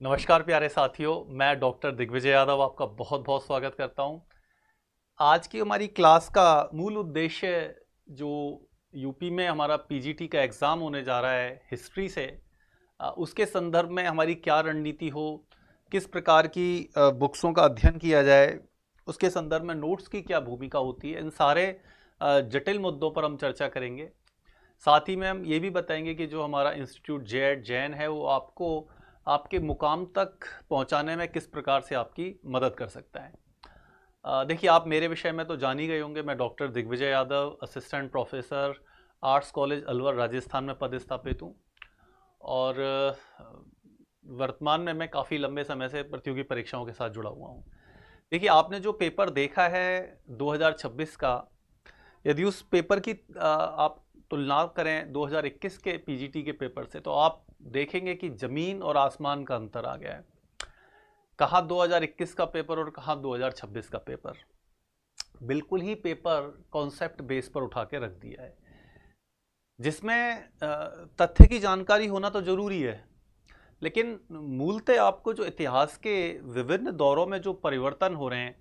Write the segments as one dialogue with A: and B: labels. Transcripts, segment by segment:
A: नमस्कार प्यारे साथियों, मैं डॉक्टर दिग्विजय यादव आपका बहुत बहुत स्वागत करता हूं। आज की हमारी क्लास का मूल उद्देश्य जो यूपी में हमारा पीजीटी का एग्ज़ाम होने जा रहा है हिस्ट्री से, उसके संदर्भ में हमारी क्या रणनीति हो, किस प्रकार की बुक्सों का अध्ययन किया जाए, उसके संदर्भ में नोट्स की क्या भूमिका होती है, इन सारे जटिल मुद्दों पर हम चर्चा करेंगे। साथ ही में हम ये भी बताएंगे कि जो हमारा इंस्टीट्यूट जेड जैन है वो आपको आपके मुकाम तक पहुंचाने में किस प्रकार से आपकी मदद कर सकता है। देखिए, आप मेरे विषय में तो जान ही गए होंगे। मैं doctor Digvijay Yadav, assistant professor, arts college Alwar Rajasthan में पदस्थापित हूँ। और वर्तमान में मैं काफ़ी लंबे समय से प्रतियोगी परीक्षाओं के साथ जुड़ा हुआ हूँ। देखिए, आपने जो पेपर देखा है 2026 का, यदि उस पेपर की आप तुलना करें 2021 के पीजीटी के पेपर से, तो आप देखेंगे कि ज़मीन और आसमान का अंतर आ गया है। कहाँ 2021 का पेपर और कहाँ 2026 का पेपर। बिल्कुल ही पेपर कॉन्सेप्ट बेस पर उठा के रख दिया है, जिसमें तथ्य की जानकारी होना तो ज़रूरी है, लेकिन मूलतः आपको जो इतिहास के विभिन्न दौरों में जो परिवर्तन हो रहे हैं,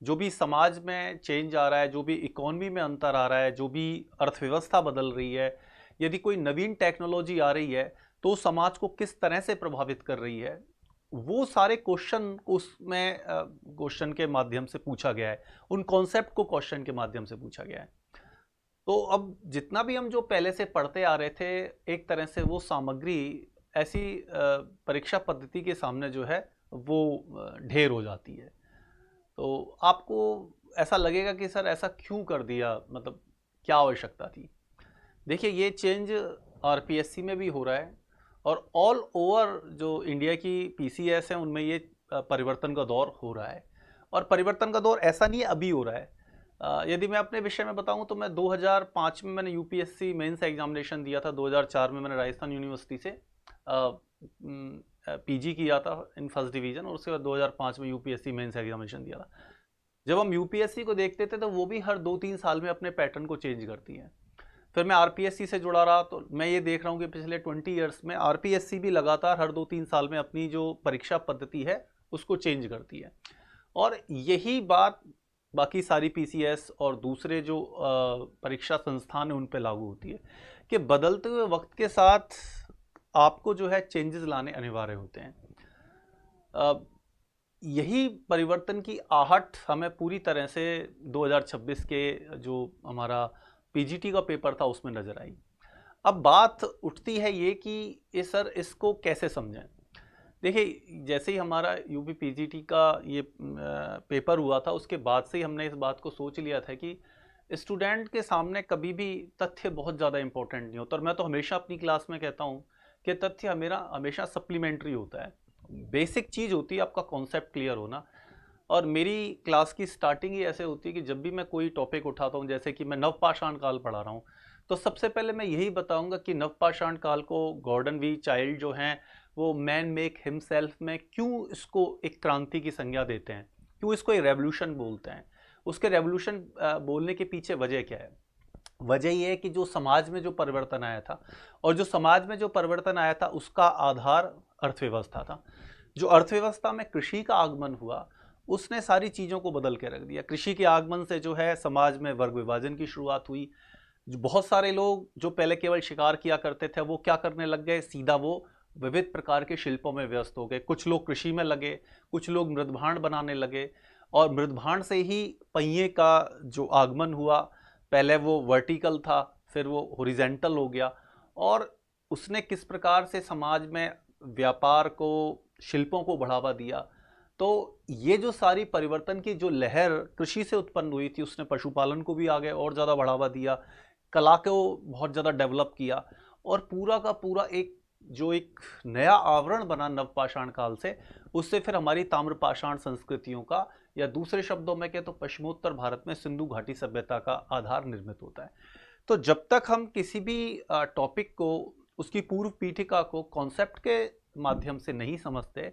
A: जो भी समाज में चेंज आ रहा है, जो भी इकोनॉमी में अंतर आ रहा है, जो भी अर्थव्यवस्था बदल रही है, यदि कोई नवीन टेक्नोलॉजी आ रही है तो समाज को किस तरह से प्रभावित कर रही है, वो सारे क्वेश्चन उसमें क्वेश्चन के माध्यम से पूछा गया है। उन कॉन्सेप्ट को क्वेश्चन के माध्यम से पूछा गया है। तो अब जितना भी हम जो पहले से पढ़ते आ रहे थे, एक तरह से वो सामग्री ऐसी परीक्षा पद्धति के सामने जो है वो ढेर हो जाती है। तो आपको ऐसा लगेगा कि सर ऐसा क्यों कर दिया, मतलब क्या आवश्यकता थी। देखिए, ये चेंज आरपीएससी में भी हो रहा है और ऑल ओवर जो इंडिया की पीसीएस है उनमें ये परिवर्तन का दौर हो रहा है। और परिवर्तन का दौर ऐसा नहीं है अभी हो रहा है। यदि मैं अपने विषय में बताऊं तो मैं 2005 में मैंने यूपीएससी मेंस एग्जामिनेशन दिया था। 2004 में मैंने राजस्थान यूनिवर्सिटी से पीजी किया था इन फर्स्ट डिवीजन, और उसके बाद 2005 में यूपीएससी मेंस एग्जामिनेशन दिया था। जब हम यूपीएससी को देखते थे तो वो भी हर 2-3 साल में अपने पैटर्न को चेंज करती है। फिर मैं आरपीएससी से जुड़ा रहा तो मैं ये देख रहा हूँ कि पिछले 20 ईयर्स में आरपीएससी भी लगातार हर 2-3 साल में अपनी जो परीक्षा पद्धति है उसको चेंज करती है। और यही बात बाकी सारी पीसीएस और दूसरे जो परीक्षा संस्थान है उन पे लागू होती है कि बदलते हुए वक्त के साथ आपको जो है चेंजेस लाने अनिवार्य होते हैं। यही परिवर्तन की आहट हमें पूरी तरह से 2026 के जो हमारा पीजीटी का पेपर था उसमें नजर आई। अब बात उठती है ये कि ये सर इसको कैसे समझें। देखिए, जैसे ही हमारा यूपी पीजीटी का ये पेपर हुआ था उसके बाद से ही हमने इस बात को सोच लिया था कि स्टूडेंट के सामने कभी भी तथ्य बहुत ज़्यादा इंपॉर्टेंट नहीं होता। और मैं तो हमेशा अपनी क्लास में कहता हूँ कि तथ्य मेरा हमेशा सप्लीमेंट्री होता है। बेसिक चीज़ होती है आपका कॉन्सेप्ट क्लियर होना। और मेरी क्लास की स्टार्टिंग ही ऐसे होती है कि जब भी मैं कोई टॉपिक उठाता हूँ, जैसे कि मैं नवपाषाण काल पढ़ा रहा हूँ, तो सबसे पहले मैं यही बताऊंगा कि नवपाषाण काल को गॉर्डन वी चाइल्ड जो हैं वो मैन मेक हिमसेल्फ में क्यों इसको एक क्रांति की संज्ञा देते हैं, क्यों इसको एक रेवोल्यूशन बोलते हैं। उसके रेवोल्यूशन बोलने के पीछे वजह क्या है। वजह यह है कि जो समाज में जो परिवर्तन आया था, और जो समाज में जो परिवर्तन आया था उसका आधार अर्थव्यवस्था था। जो अर्थव्यवस्था में कृषि का आगमन हुआ उसने सारी चीज़ों को बदल के रख दिया। कृषि के आगमन से जो है समाज में वर्ग विभाजन की शुरुआत हुई। जो बहुत सारे लोग जो पहले केवल शिकार किया करते थे वो क्या करने लग गए, सीधा वो विविध प्रकार के शिल्पों में व्यस्त हो गए। कुछ लोग कृषि में लगे, कुछ लोग मृदभांड बनाने लगे, और मृदभांड से ही पहिए का जो आगमन हुआ, पहले वो वर्टिकल था फिर वो हॉरिजेंटल हो गया। और उसने किस प्रकार से समाज में व्यापार को, शिल्पों को बढ़ावा दिया। तो ये जो सारी परिवर्तन की जो लहर कृषि से उत्पन्न हुई थी उसने पशुपालन को भी आगे और ज़्यादा बढ़ावा दिया, कला को बहुत ज़्यादा डेवलप किया। और पूरा का पूरा एक जो एक नया आवरण बना नवपाषाण काल से, उससे फिर हमारी ताम्रपाषाण संस्कृतियों का, या दूसरे शब्दों में कहें तो पश्चिमोत्तर भारत में सिंधु घाटी सभ्यता का आधार निर्मित होता है। तो जब तक हम किसी भी टॉपिक को, उसकी पूर्व पीठिका को कॉन्सेप्ट के माध्यम से नहीं समझते,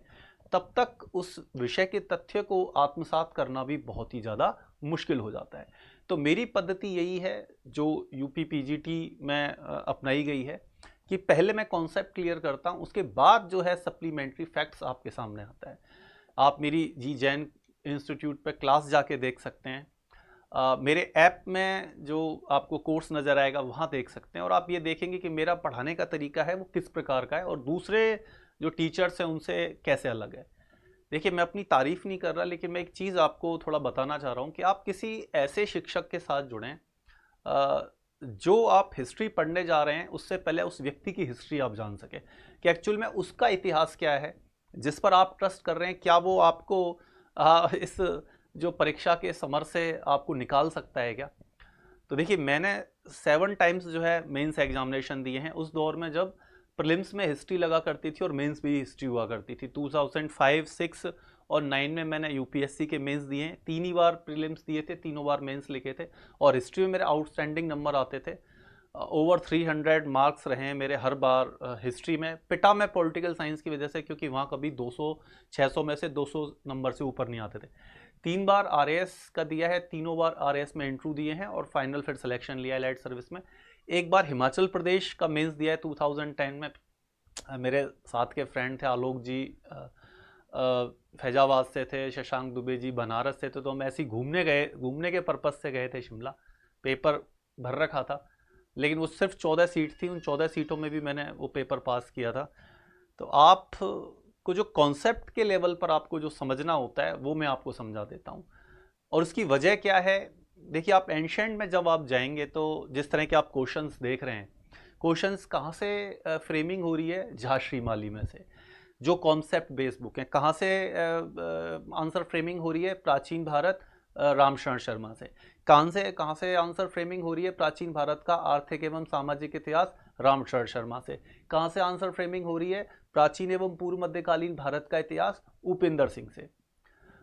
A: तब तक उस विषय के तथ्य को आत्मसात करना भी बहुत ही ज़्यादा मुश्किल हो जाता है। तो मेरी पद्धति यही है जो यूपी पीजीटी में अपनाई गई है कि पहले मैं कॉन्सेप्ट क्लियर करता हूँ, उसके बाद जो है सप्लीमेंट्री फैक्ट्स आपके सामने आता है। आप मेरी जी जैन इंस्टीट्यूट पे क्लास जाके देख सकते हैं, मेरे ऐप में जो आपको कोर्स नज़र आएगा वहाँ देख सकते हैं, और आप ये देखेंगे कि मेरा पढ़ाने का तरीका है वो किस प्रकार का है और दूसरे जो टीचर्स हैं उनसे कैसे अलग है। देखिए, मैं अपनी तारीफ़ नहीं कर रहा, लेकिन मैं एक चीज़ आपको थोड़ा बताना चाह रहा हूँ कि आप किसी ऐसे शिक्षक के साथ जुड़ें जो आप हिस्ट्री पढ़ने जा रहे हैं उससे पहले उस व्यक्ति की हिस्ट्री आप जान सकें कि एक्चुअल में उसका इतिहास क्या है जिस पर आप ट्रस्ट कर रहे हैं। क्या वो आपको इस जो परीक्षा के समर से आपको निकाल सकता है क्या? तो देखिए, मैंने 7 टाइम्स जो है मेंस एग्जामिनेशन दिए हैं, उस दौर में जब प्रीलिम्स में हिस्ट्री लगा करती थी और मेंस भी हिस्ट्री हुआ करती थी। 2005, 6 और 9 में मैंने यूपीएससी के मेंस दिए हैं, 3 ही बार प्रीलिम्स दिए थे, तीनों बार मेंस लिखे थे, और हिस्ट्री में मेरे आउटस्टैंडिंग नंबर आते थे। ओवर 300 मार्क्स रहे हैं मेरे हर बार हिस्ट्री में। पिटा मैं पॉलिटिकल साइंस की वजह से, क्योंकि वहाँ कभी 200 600 में से 200 नंबर से ऊपर नहीं आते थे। 3 बार आरएएस का दिया है, तीनों बार आरएएस में इंटरव्यू दिए हैं और फाइनल फिर सिलेक्शन लिया है लाइट सर्विस में। एक बार हिमाचल प्रदेश का मेंस दिया है 2010 में। मेरे साथ के फ्रेंड थे आलोक जी, फैजाबाद से थे, शशांक दुबे जी बनारस से थे, तो हम ऐसे ही घूमने के पर्पज़ से गए थे शिमला। पेपर भर रखा था, लेकिन वो सिर्फ 14 सीट थी, उन 14 सीटों में भी मैंने वो पेपर पास किया था। तो आप को जो कॉन्सेप्ट के लेवल पर आपको जो समझना होता है वो मैं आपको समझा देता हूँ, और उसकी वजह क्या है। देखिए, आप एंशेंट में जब आप जाएंगे तो जिस तरह के आप क्वेश्चंस देख रहे हैं, क्वेश्चंस कहाँ से फ्रेमिंग हो रही है? झाश्री माली में से, जो कॉन्सेप्ट बेस्ड बुक है। कहाँ से आंसर फ्रेमिंग हो रही है? प्राचीन भारत, रामशरण शर्मा से। कहाँ से आंसर फ्रेमिंग हो रही है प्राचीन भारत का आर्थिक एवं सामाजिक इतिहास? रामशरण शर्मा से। कहाँ से आंसर फ्रेमिंग हो रही है प्राचीन एवं पूर्व मध्यकालीन भारत का इतिहास? उपेंद्र सिंह से।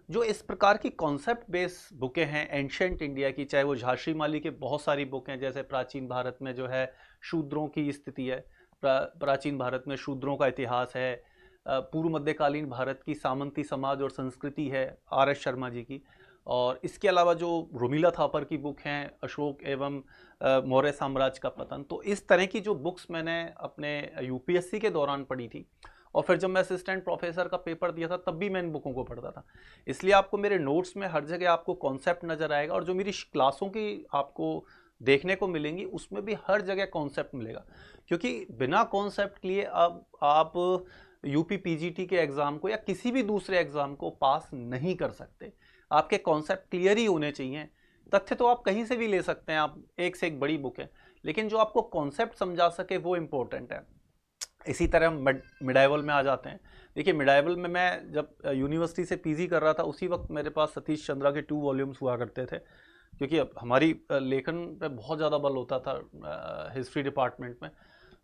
A: जो इस प्रकार की कॉन्सेप्ट बेस्ड बुकें हैं एंशेंट इंडिया की, चाहे वो झांसी माली के बहुत सारी बुक हैं, जैसे प्राचीन भारत में जो है शूद्रों की स्थिति है, प्राचीन भारत में शूद्रों का इतिहास है, पूर्व मध्यकालीन भारत की सामंती समाज और संस्कृति है आर एस शर्मा जी की, और इसके अलावा जो रोमिला थापर की बुक हैं अशोक एवं मौर्य साम्राज्य का पतन। तो इस तरह की जो बुक्स मैंने अपने यूपीएससी के दौरान पढ़ी थी, और फिर जब मैं असिस्टेंट प्रोफेसर का पेपर दिया था तब भी मैं इन बुकों को पढ़ता था। इसलिए आपको मेरे नोट्स में हर जगह आपको कॉन्सेप्ट नज़र आएगा, और जो मेरी क्लासों की आपको देखने को मिलेंगी उसमें भी हर जगह कॉन्सेप्ट मिलेगा, क्योंकि बिना कॉन्सेप्ट लिए अब आप यूपी पीजीटी के एग्ज़ाम को या किसी भी दूसरे एग्ज़ाम को पास नहीं कर सकते। आपके कॉन्सेप्ट क्लियर ही होने चाहिए। तथ्य तो आप कहीं से भी ले सकते हैं, आप एक से एक बड़ी बुक है, लेकिन जो आपको कॉन्सेप्ट समझा सके वो इम्पोर्टेंट है। इसी तरह हम मिडाइवल में आ जाते हैं। देखिए, मिडाइवल में मैं जब यूनिवर्सिटी से पीजी कर रहा था उसी वक्त मेरे पास सतीश चंद्रा के 2 वॉल्यूम्स हुआ करते थे, क्योंकि अब हमारी लेखन पे बहुत ज़्यादा बल होता था हिस्ट्री डिपार्टमेंट में,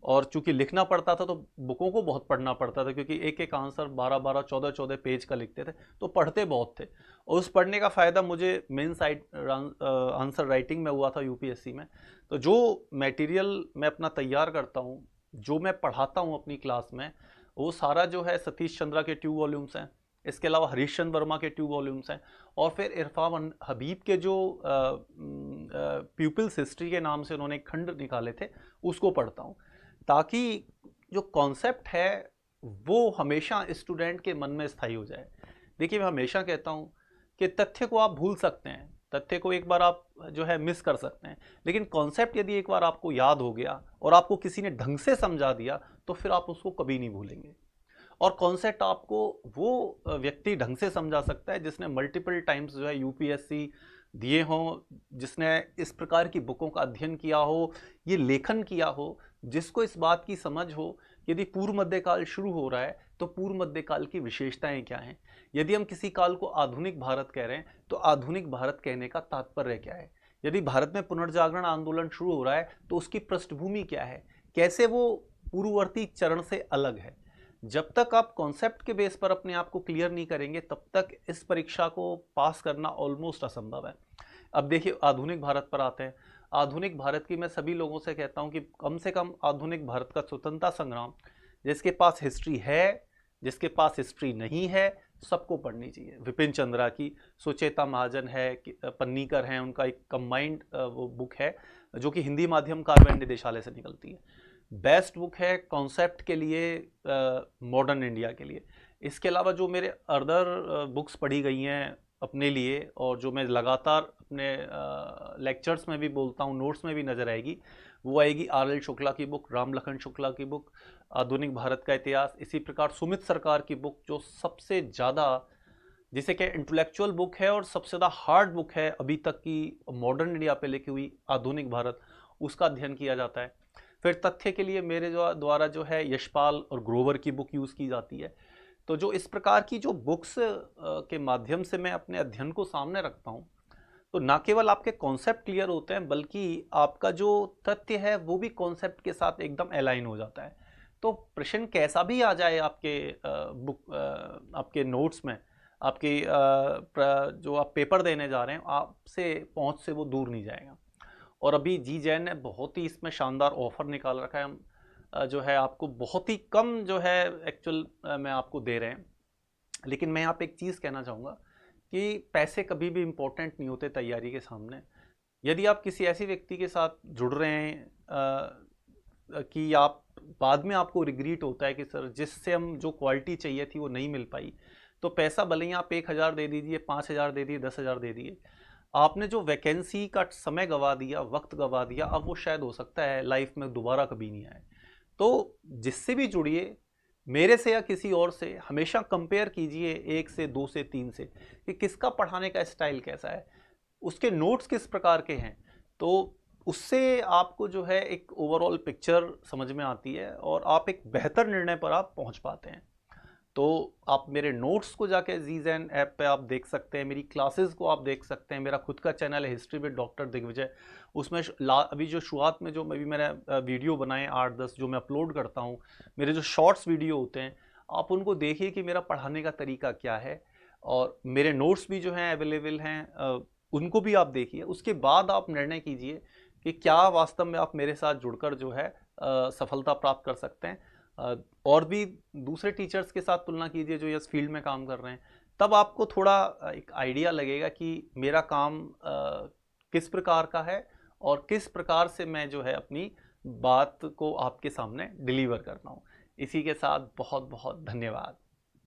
A: और चूंकि लिखना पड़ता था तो बुकों को बहुत पढ़ना पड़ता था, क्योंकि एक एक आंसर 12-12, 14-14 पेज का लिखते थे, तो पढ़ते बहुत थे। और उस पढ़ने का फ़ायदा मुझे मेन साइड आंसर राइटिंग में हुआ था यूपीएससी में। तो जो मटेरियल मैं अपना तैयार करता हूँ, जो मैं पढ़ाता हूँ अपनी क्लास में, वो सारा जो है सतीश चंद्रा के 2 वॉल्यूम्स हैं, इसके अलावा हरीश चंद्र वर्मा के 2 वॉल्यूम्स हैं, और फिर इरफान हबीब के जो पीपल्स हिस्ट्री के नाम से उन्होंने एक खंड निकाले थे उसको पढ़ता हूँ, ताकि जो कॉन्सेप्ट है वो हमेशा स्टूडेंट के मन में स्थायी हो जाए। देखिए, मैं हमेशा कहता हूँ कि तथ्य को आप भूल सकते हैं, तथ्य को एक बार आप जो है मिस कर सकते हैं, लेकिन कॉन्सेप्ट यदि एक बार आपको याद हो गया और आपको किसी ने ढंग से समझा दिया तो फिर आप उसको कभी नहीं भूलेंगे। और कॉन्सेप्ट आपको वो व्यक्ति ढंग से समझा सकता है जिसने मल्टीपल टाइम्स जो है यूपीएससी दिए हों, जिसने इस प्रकार की बुकों का अध्ययन किया हो, ये लेखन किया हो, जिसको इस बात की समझ हो यदि पूर्व मध्यकाल शुरू हो रहा है तो पूर्व मध्यकाल की विशेषताएं क्या हैं, यदि हम किसी काल को आधुनिक भारत कह रहे हैं तो आधुनिक भारत कहने का तात्पर्य क्या है, यदि भारत में पुनर्जागरण आंदोलन शुरू हो रहा है तो उसकी पृष्ठभूमि क्या है, कैसे वो पूर्ववर्ती चरण से अलग है। जब तक आप कॉन्सेप्ट के बेस पर अपने आप को क्लियर नहीं करेंगे तब तक इस परीक्षा को पास करना ऑलमोस्ट असंभव है। अब देखिए, आधुनिक भारत पर आते हैं। आधुनिक भारत की मैं सभी लोगों से कहता हूं कि कम से कम आधुनिक भारत का स्वतंत्रता संग्राम जिसके पास हिस्ट्री है, जिसके पास हिस्ट्री नहीं है, सबको पढ़नी चाहिए। विपिन चंद्रा की, सुचेता महाजन है, पन्नीकर हैं, उनका एक कंबाइंड वो बुक है जो कि हिंदी माध्यम कार्य निदेशालय से निकलती है। बेस्ट बुक है कॉन्सेप्ट के लिए, मॉडर्न इंडिया के लिए। इसके अलावा जो मेरे अदर बुक्स पढ़ी गई हैं अपने लिए, और जो मैं लगातार अपने लेक्चर्स में भी बोलता हूँ, नोट्स में भी नज़र आएगी, वो आएगी RL शुक्ला की बुक, राम लखन शुक्ला की बुक, आधुनिक भारत का इतिहास। इसी प्रकार सुमित सरकार की बुक, जो सबसे ज़्यादा, जिसे कि इंटेलेक्चुअल बुक है और सबसे ज़्यादा हार्ड बुक है अभी तक की मॉडर्न इंडिया पे लिखी हुई, आधुनिक भारत, उसका अध्ययन किया जाता है। फिर तथ्य के लिए मेरे द्वारा जो है यशपाल और ग्रोवर की बुक यूज़ की जाती है। तो जो इस प्रकार की जो बुक्स के माध्यम से मैं अपने अध्ययन को सामने रखता हूँ, तो ना केवल आपके कॉन्सेप्ट क्लियर होते हैं, बल्कि आपका जो तथ्य है वो भी कॉन्सेप्ट के साथ एकदम अलाइन हो जाता है। तो प्रश्न कैसा भी आ जाए आपके आपके नोट्स में, आपकी जो आप पेपर देने जा रहे हैं, आपसे पहुंच से वो दूर नहीं जाएगा। और अभी जी जैन ने बहुत ही इसमें शानदार ऑफर निकाल रखा है। हम जो है आपको बहुत ही कम जो है एक्चुअल में आपको दे रहे हैं। लेकिन मैं यहाँ पे एक चीज़ कहना चाहूँगा कि पैसे कभी भी इम्पोर्टेंट नहीं होते तैयारी के सामने। यदि आप किसी ऐसे व्यक्ति के साथ जुड़ रहे हैं कि आप बाद में आपको रिग्रीट होता है कि सर जिससे हम जो क्वालिटी चाहिए थी वो नहीं मिल पाई, तो पैसा भले ही आप 1,000 दे दीजिए, 5,000 दे दिए, 10,000 दे दिए, आपने जो वैकेंसी का समय गवा दिया, वक्त गवा दिया, अब वो शायद हो सकता है लाइफ में दोबारा कभी नहीं आए। तो जिससे भी जुड़िए, मेरे से या किसी और से, हमेशा कंपेयर कीजिए 1 से 2 से 3 से, कि किसका पढ़ाने का स्टाइल कैसा है, उसके नोट्स किस प्रकार के हैं। तो उससे आपको जो है एक ओवरऑल पिक्चर समझ में आती है और आप एक बेहतर निर्णय पर आप पहुंच पाते हैं। तो आप मेरे नोट्स को जाके जी जैन ऐप पे आप देख सकते हैं, मेरी क्लासेस को आप देख सकते हैं। मेरा खुद का चैनल है हिस्ट्री विद डॉक्टर दिग्विजय, उसमें अभी जो शुरुआत में जो अभी मैंने वीडियो बनाए 8-10 जो मैं अपलोड करता हूँ, मेरे जो शॉर्ट्स वीडियो होते हैं, आप उनको देखिए कि मेरा पढ़ाने का तरीका क्या है। और मेरे नोट्स भी जो हैं अवेलेबल हैं, उनको भी आप देखिए। उसके बाद आप निर्णय कीजिए कि क्या वास्तव में आप मेरे साथ जुड़कर जो है सफलता प्राप्त कर सकते हैं। और भी दूसरे टीचर्स के साथ तुलना कीजिए जो इस फील्ड में काम कर रहे हैं, तब आपको थोड़ा एक आइडिया लगेगा कि मेरा काम किस प्रकार का है और किस प्रकार से मैं जो है अपनी बात को आपके सामने डिलीवर करता हूँ। इसी के साथ बहुत बहुत धन्यवाद।